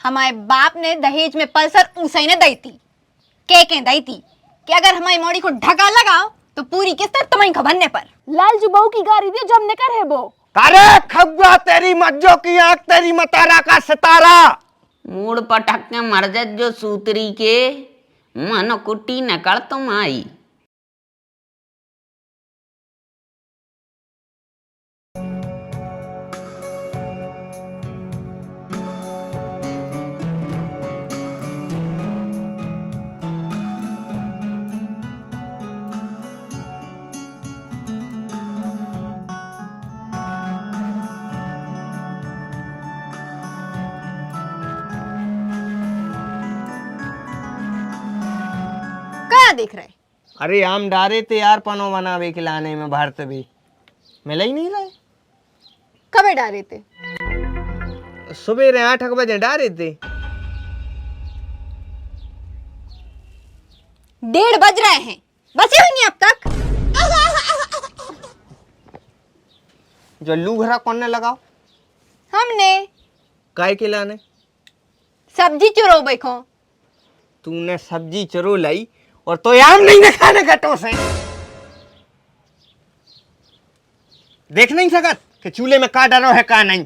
हमारे बाप ने दहेज में पल्सर ऊसई ने दी थी के दी थी कि अगर हमारी मोड़ी को ढका लगाओ तो पूरी किस्त तुम्हारी खबरने पर। लालजू बहू की गाड़ी दी जब ने करे वो। अरे खब्बा तेरी मज्जो की आंख तेरी मतारा का सितारा। मूड पटक के मर जा जो सूतरी के मन कुट्टी नकल तुम आई। क्या देख रहे? अरे आम डारे थे यार पनो बनावे के लाने में भारत भी मिला ही नहीं रहे। कब डाले थे? सुबह 8 बजे डारे थे। 1:30 बज रहे हैं, बचे होंगे अब तक। जो लू घरा कौन लगाओ? हमने काय के लाने? सब्जी चुरो बैठो। तूने सब्जी चुरो लाई और तो आम नहीं न खाने गटो से देख नहीं सकत कि चूल्हे में का डरो है का नहीं।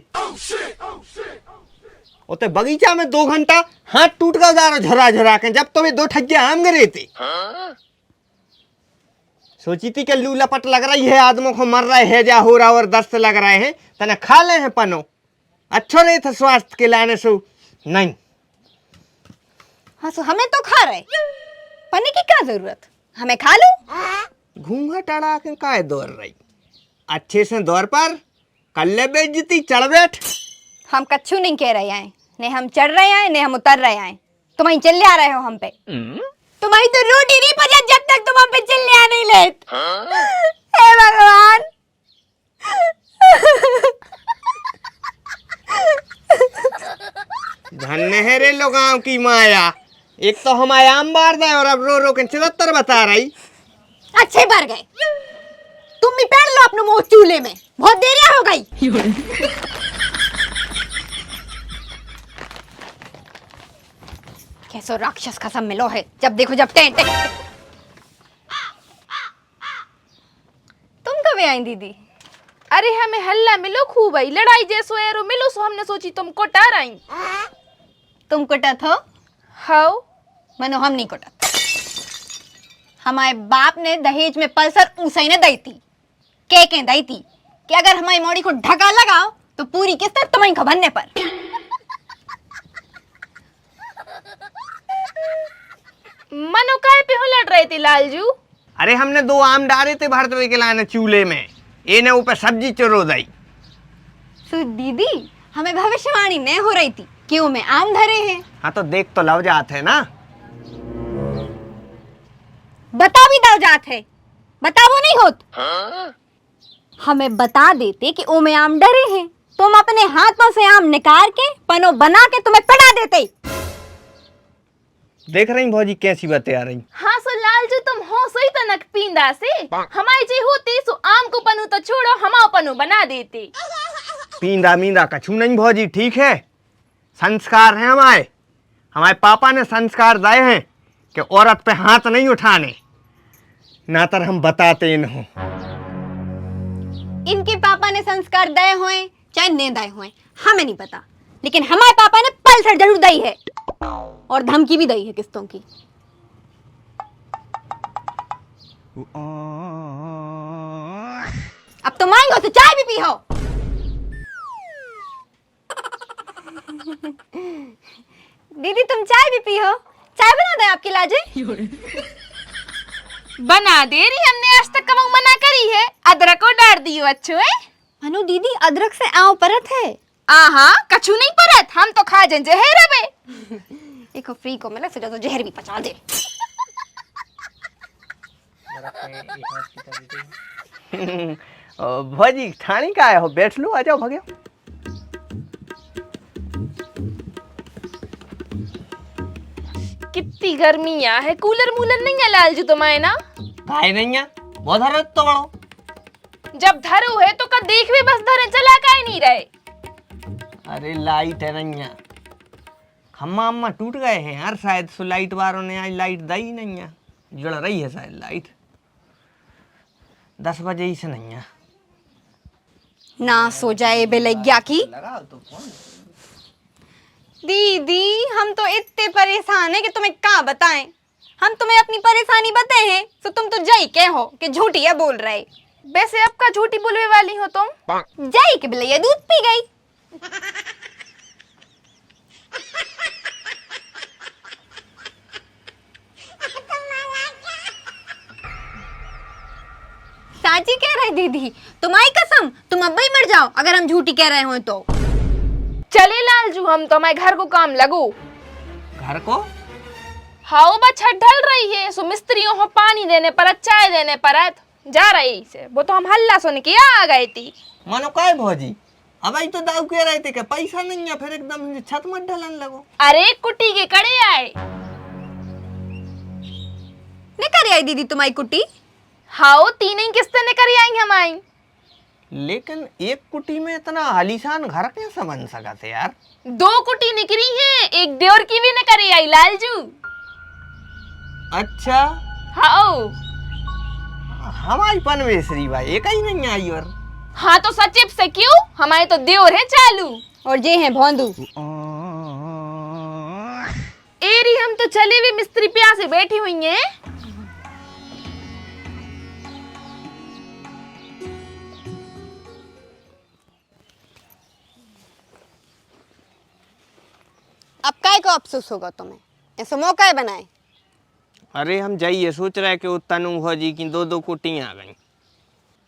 ओते बगीचा में 2 घंटा हाथ टूट गया जा रहा झरा झरा के जब तुम्हें 2 ठग्गे आम गिरे थे। सोची थी कि लू लपट लग रही है, आदमों को मर रहे है जा हो रहा और दस्त लग रहे हैं तने खा ले हैं पनो अच्छो नहीं था स्वास्थ्य के लाने से नहीं। हाँ सो हमें तो खा रहे, पन्ने की क्या जरूरत, हमें खा लो। घूंघट अड़ा के काय दौड़ रही अच्छे से दौर पर कर ले बेइज्जती चढ़ बैठ। हम कच्छू नहीं कह रहे हैं, ने हम चढ़ रहे हैं ने हम उतर रहे हैं। तुम ही चिल्ले आ रहे हो हम पे। तुम्हारी तो रोटी नहीं पचा जब तक तुम हम पे चिल्ले आ नहीं लेत। हे भगवान। धन्य है रे लोगांव की माया, एक तो हमारे आम बार दे और अब रो रो के 74 बता रही। अच्छे भर गए, तुम भी पहन लो अपने मुंह चूल्हे में, बहुत देर हो गई। कैसो राक्षस खसम मिलो है, जब देखो जब टेंट। तुम कब आई दीदी? अरे हमें हल्ला मिलो खूब आई लड़ाई जैसो एरो मिलो सो हमने सोची तुम कोटा रही। तुम कुटत हो? हाउ मनो हम नहीं कुटत। हमारे बाप ने दहेज में पल्सर ऊसई ने दी थी के दी थी कि अगर हमारी मोड़ी को ढका लगाओ तो पूरी किस्त तुम्हारी खबरने पर। मनो काय पे हो लड़ रहे थे लालजू? अरे हमने 2 आम डाले थे भारत के लाने चूल्हे में, इन्हें ऊपर सब्जी चुरो दी। सो दीदी हमें भविष्यवाणी नहीं हो रही थी कि वो में आम धरे हैं। हाँ तो देख तो लव जात है ना। बता भी दो जात है, बता वो नहीं होत। हमें बता देते कि ओ में आम डरे हैं, तुम अपने हाथों से आम निकाल के पनो बना के तुम्हें पड़ा देते। देख रही भौजी कैसी बातें आ रही। हाँ सो लालजू तुम हो सही तनक पींदा से हमारी जी होती सो आम को पनु तो छोड़ो हमाओ पनु बना देते। पींदा मींदा कछू नहीं भौजी, ठीक है संस्कार हैं हमारे पापा ने संस्कार दिए हैं कि औरत पे हाथ नहीं उठाने, ना तर हम बताते इन्हों। इनके पापा ने संस्कार दए हुए चाहे नहीं दए हुए हमें नहीं पता, लेकिन हमारे पापा ने पल्सर जरूर दी है और धमकी भी दी है किस्तों की। अब तुम आएंगे तो चाय भी पी हो। दीदी तुम चाय भी पी हो, चाय बना दे आपकी लाजे। बना दे रही हमने आज तक कब मना करी है, अदरक को डाल दियो अच्छो है। अनु दीदी अदरक से आव परत है। आहा कछु नहीं परत, हम तो खा जन जहर बे। देखो फ्री को मिला फिर तो जहर भी पचा दे। भौजी ठाणी का आया हो, बैठ लो, आ जाओ भगे। कितनी गर्मी है, कूलर मूलर नहीं है लालजू तुम्हारे ना? काहे नहीं है, बहुत हरत तो बड़ो। जब धरो है तो का देख भी बस धरे चला काहे नहीं रहे। अरे लाइट है नहीं है, खम्मा अम्मा टूट गए हैं यार शायद, सो लाइट वालों ने आज लाइट दी नहीं है, जल रही है शायद लाइट, 10 बजे ही से नहीं है। ना सो जाए बेलैया की। दीदी हम तो इतने परेशान हैं कि तुम्हें क्या बताएं। हम तुम्हें अपनी परेशानी बताए हैं तो तुम तो जई के हो कि झूठिया बोल रहे। वैसे अब का झूठी बोलने वाली हो तुम? जई के बेलैया दूध पी गई। साची कह रहे दीदी, तुम्हारी कसम तुम अब ही मर जाओ अगर हम झूठी कह रहे हो तो। चले लालजू हम तो हमारे घर को काम लगू। घर को हाँ बस छत ढल रही है, सो मिस्त्रियों को पानी देने पर चाय देने पर जा रही से, वो तो हम हल्ला सुन के आ गए थी। मानो काय भौजी, अब आई तो दाऊ कह रहे थे कि पैसा नहीं है, फिर एकदम से छत मत ढलन लगो। अरे कुटी के कड़े आए ने कर आई दीदी तुम्हारी कुटी। हाँ 3 ही किस्तें निकल आई हमारी। लेकिन एक कुटी में इतना आलीशान घर कैसे बन सका थे यार? 2 कुटी निकली है, एक देवर की भी निकल आई लालजू। अच्छा हाँ हमारी पनवेसरी भाई एक ही नहीं आई। और हाँ तो सचिव से क्यों, हमारे तो देवर है चालू और जे है भोंदू। एरी हम तो चले भी मिस्त्री प्यासे बैठी हुई हैं। अब काय को अफसोस होगा तुम्हें, ऐसा मौका बनाए। अरे हम जाइए सोच रहे कि वो तनु भौजी की 2 कुटियां आ गई।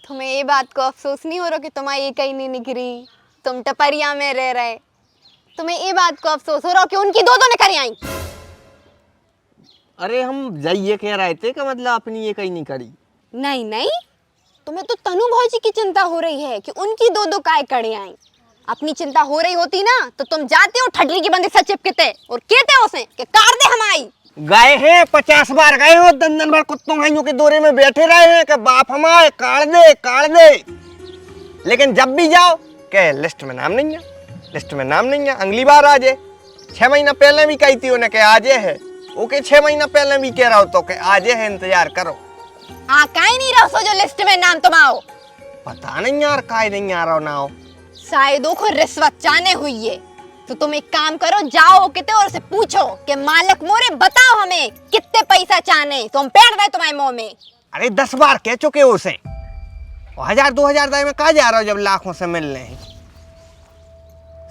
तुम्हें ये बात को अफसोस नहीं हो रहा कि तुम्हारी एक ही नहीं निकली, तुम टपरिया में रह रहे। तुम्हें ये बात को अफसोस हो रहा कि उनकी 2 निकल आई। अरे हम जाइए कह रहे थे कि मतलब अपनी एक ही नहीं करी। नहीं नहीं, तुम्हें तो तनु भौजी की चिंता हो रही है कि उनकी 2 काय कड़े आई। अपनी चिंता हो रही होती ना तो तुम जाते हो ठटरी की बंदी से चिपकते और कहते उसे कि कार दे हमारी। गए हैं 50 बार गए हो, दंदन भर कुत्तों भाइयों के दौरे में बैठे रहे हैं कि बाप हमारे काट दे। लेकिन जब भी जाओ के लिस्ट में नाम नहीं है, लिस्ट में नाम नहीं है। अगली बार आ जाए, 6 महीना पहले भी कही थी उन्हें कि आजे है, ओके 6 महीना पहले भी कह रहा हो तो कि आजे है, इंतजार करो। हाँ काहे नहीं रहो सो जो लिस्ट में नाम तुम आओ। पता नहीं यार काय नहीं आ रहा ना हो। शायद को रिश्वत चाहने हुई है तो तुम एक काम करो, जाओ किते और से पूछो कि मालिक मोरे बताओ हमें कितने पैसा चाहने, तो हम पेड़ दे तुम्हारे मुंह में। अरे 10 बार कह चुके हो उसे, 1000-2000 दाई में कहा जा रहा हो जब लाखों से मिलने हैं।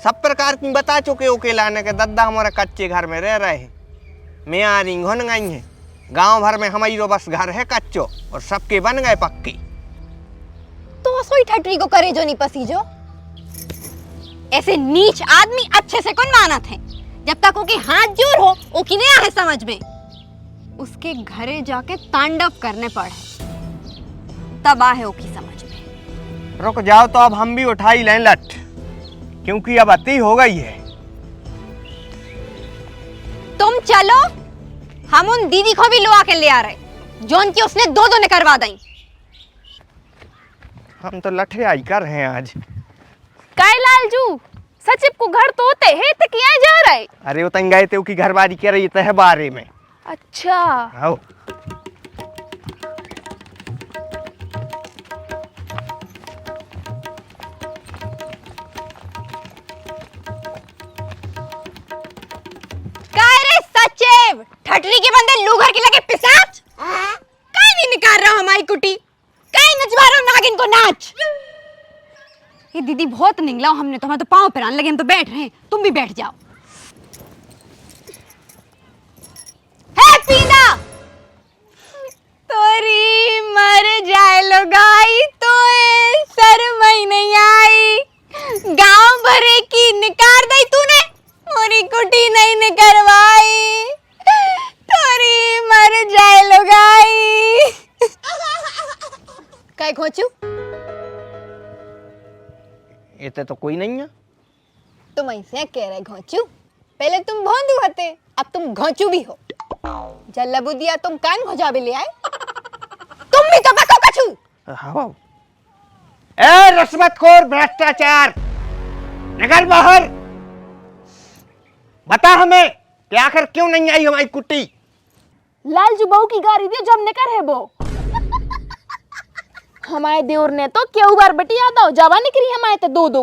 सब प्रकार की बता चुके हो के लाने के दद्दा हमारे कच्चे घर में रह रहे हैं। मैं आ रही घन गई है, गांव भर में हमारी तो बस घर है कच्चो और सबके बन गए पक्की। तो सोई ठटरी को करे जो नहीं पसीजो। ऐसे नीच आदमी अच्छे से कौन मानत है, जब तक उनके हाथ जोर हो वो की नहीं है समझ में। उसके घरे जाके तांडव करने पड़े तब आहे वो की समझ में। रुक जाओ तो अब हम भी उठा ही लें लट, क्योंकि अब अति हो गई है। तुम चलो, हम उन दीदी को भी लुआ के ले आ रहे जोन की उसने 2 निकलवा दी। हम तो लठे आई कर हैं आज। काय लालजू, सचिव को घर तो होते है तो क्या जा रहे? अरे वो तंग गए थे कि घरवारी कह रही है बारे में। अच्छा आओ काय रे सचिव, ठटरी के बंदे लूगर की लगे पिशाच। काय नहीं निकाल रहा हमारी कुटी, काय नचवा रहा नागिन को नाच। ये दीदी बहुत निकला, हमने तो हमारे तो पाँव पर आने लगे, हम तो बैठ रहे हैं, तुम भी बैठ जाओ। है पीना तोरी मर जाए लो गाई तो शर्म ही नहीं आई। गांव भरे की निकार दई तूने, मोरी कुटी नहीं निकलवाई। तोरी मर जाए लो गाई। काय खोचू इतने तो कोई नहीं है। तुम ऐसे कह रहे घोंचू, पहले तुम भोंदू हते अब तुम घोंचू भी हो। जल्ला बुदिया तुम कान घोजा भी ले आए, तुम भी तो बको कछू। हाँ ए रिश्वतखोर भ्रष्टाचार, निकल बाहर। बता हमें कि आखिर क्यों नहीं आई हमारी कुट्टी। लालजू बहू की गाड़ी दी जब ने कर है वो हमारे देवर ने तो क्यों बार बटिया था जावा निकली हमारे तो दो दो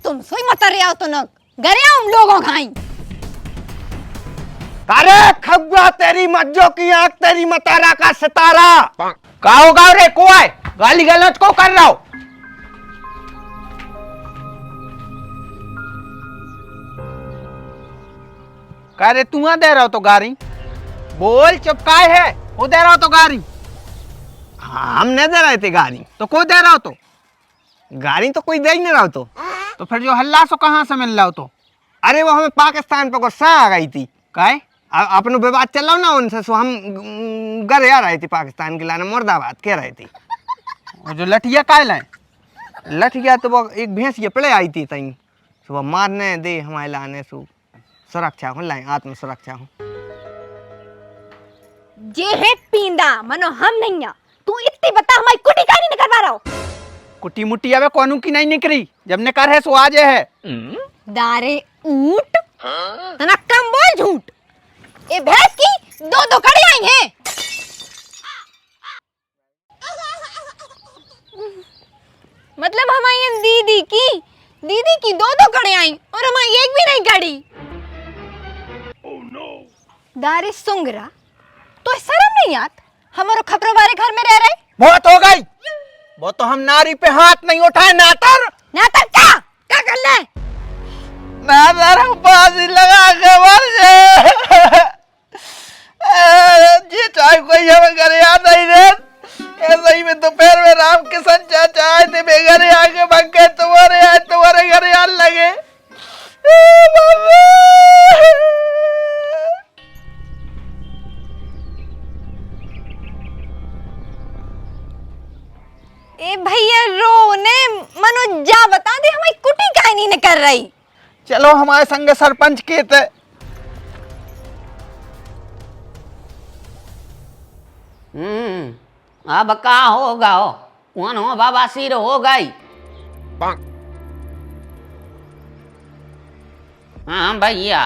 तुम सोई मत रहे हो तो न घरे हम लोगों खाई। अरे खब्बा तेरी मज्जो की आंख तेरी मतारा का सितारा। का होगा रे को है गाली गलौज को कर रहा हो। कह रे तू दे रहा हो तो गारी बोल चुप काय है वो दे रहा हो तो गारी। हाँ हम नहीं दे रहे थे गारी तो को दे रहा हो तो गाड़ी तो कोई दे ही नहीं रहा हो तो फिर जो हल्ला सो कहाँ से मिल रहा हो तो। अरे वो हमें पाकिस्तान पे गुस्सा आ गई थी काय अपनो विवाद चल रहा ना उनसे सो हम घर आ रहे थे पाकिस्तान के लाने मुर्दाबाद कह रहे थे। और जो लठिया काय लाए लठिया तो वो एक भैंस ये पड़े आई थी तई सुबह मारने दे हमारे लाने सो सुरक्षा हो लाए आत्म सुरक्षा हो। जे है पींदा मनो हम नहीं आ तू इतनी बता हमारी कुटी का नहीं करवा रहा हो। कुटी मुट्टी अब कौनू की नहीं निकली जब ने कर है सो आज है। दारे ऊंट तना कम बोल झूठ ये भैंस की दो दो कड़ी आई हैं। मतलब हमारी दीदी की दो दो कड़ी आई और हमारी एक भी नहीं कड़ी। दारे सुंगरा तो शर्म नहीं आत हमारो खपरों वाले घर में रह रहे। बहुत हो गई वो तो हम नारी पे हाथ नहीं उठाए नातर क्या कर ले नातर हम बाजी लगा के मर जाए जी चाहे कोई हमें घर याद नहीं रे ऐसा ही में दोपहर में राम किशन चाचा आए थे बेघरे आके भाग गए तुम्हारे घर याद लगे। ए भैया रोने मनो जा बता दे हमारी कुटी काहे नहीं कर रही। चलो हमारे संग सरपंच के थे अब का होगा हो कौन हो बाबा सिर हो गई। हाँ भैया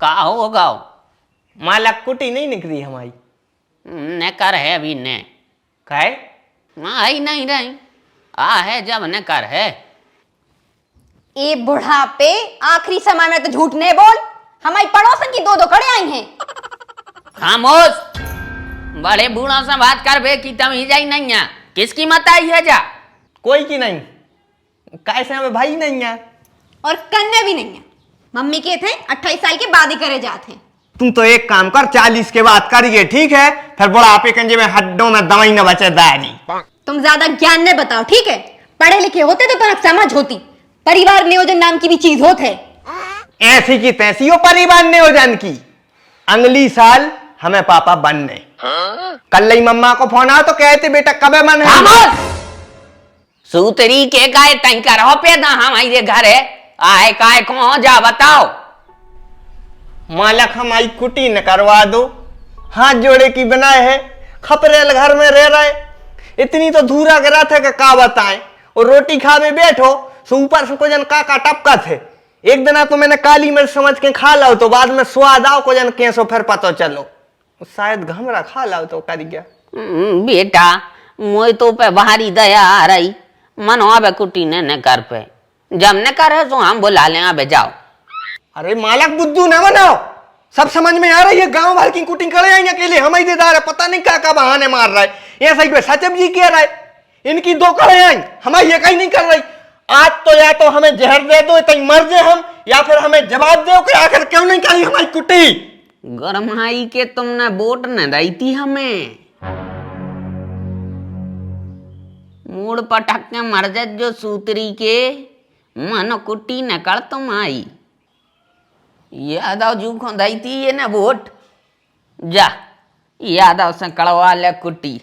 का होगा मालक कुटी नहीं निकली हमारी ने कर है भी ने काय आई नहीं रही आ है जब ने कर है। ए बुढ़ापे आखिरी समय में तो झूठ नहीं बोल हमारी पड़ोसन की दो दो कड़े आई हैं। खामोश बड़े बूढ़ों से बात कर बे की तमीज ही नहीं है किसकी मत आई है जा कोई की नहीं कैसे हमें भाई नहीं है और कन्ने भी नहीं है मम्मी के थे 28 साल के बाद ही करे जाते हैं। तुम तो एक काम कर 40 के बाद करिए ठीक है फिर बुढ़ापे कंजे में हड्डों में दवाई न बचे दादी। तुम ज्यादा ज्ञान नहीं बताओ ठीक है पढ़े लिखे होते तो तुम्हें समझ होती परिवार नियोजन नाम की भी चीज होते ऐसी की तैसी हो परिवार नियोजन की। अगली साल हमें पापा बनने कल ही मम्मा को फोन आओ तो कहते बेटा कबे मन है सूतरी के गाय टैंकर हो पैदा हमारे घर है आए काय को जा बताओ। मालक हमारी कुटी न करवा दो हाथ जोड़े की बनाए है खपरेल घर में रह रहे इतनी तो धूरा गिरा थे का बताएं और रोटी खावे बैठो सो ऊपर से को जन का टपका थे एक दिन तो मैंने काली मिर्च समझ के खा लो तो बाद में स्वाद आओ को जन कैसो फिर पता चलो शायद घमरा खा लो तो कर गया। बेटा मोई तो पे बाहरी दया आ रही मन आवे कुटी ने कर पे जब ने कर है तो हम बुला ले आवे जाओ। अरे मालक बुद्धू न बनाओ सब समझ में आ रही है गांव भर की कुटिंग करे आएंगे अकेले हम ही देदार है पता नहीं क्या बहाने मार रहा है ऐसा ही सचिव जी कह रहा है इनकी दो करे आएंगे हमारी ये कहीं नहीं कर रही। आज तो या तो हमें जहर दे दो इतनी मर जाए हम या फिर हमें जवाब दो कि आखिर क्यों नहीं करी हमारी कुटी। गरमाई के तुमने वोट न दी थी हमें मूड पटक के मर जा जो सूतरी के मन कुटी निकल तुम आई यादव जू को दी थी ये ना वोट जा यादव से कड़वा ले कुटी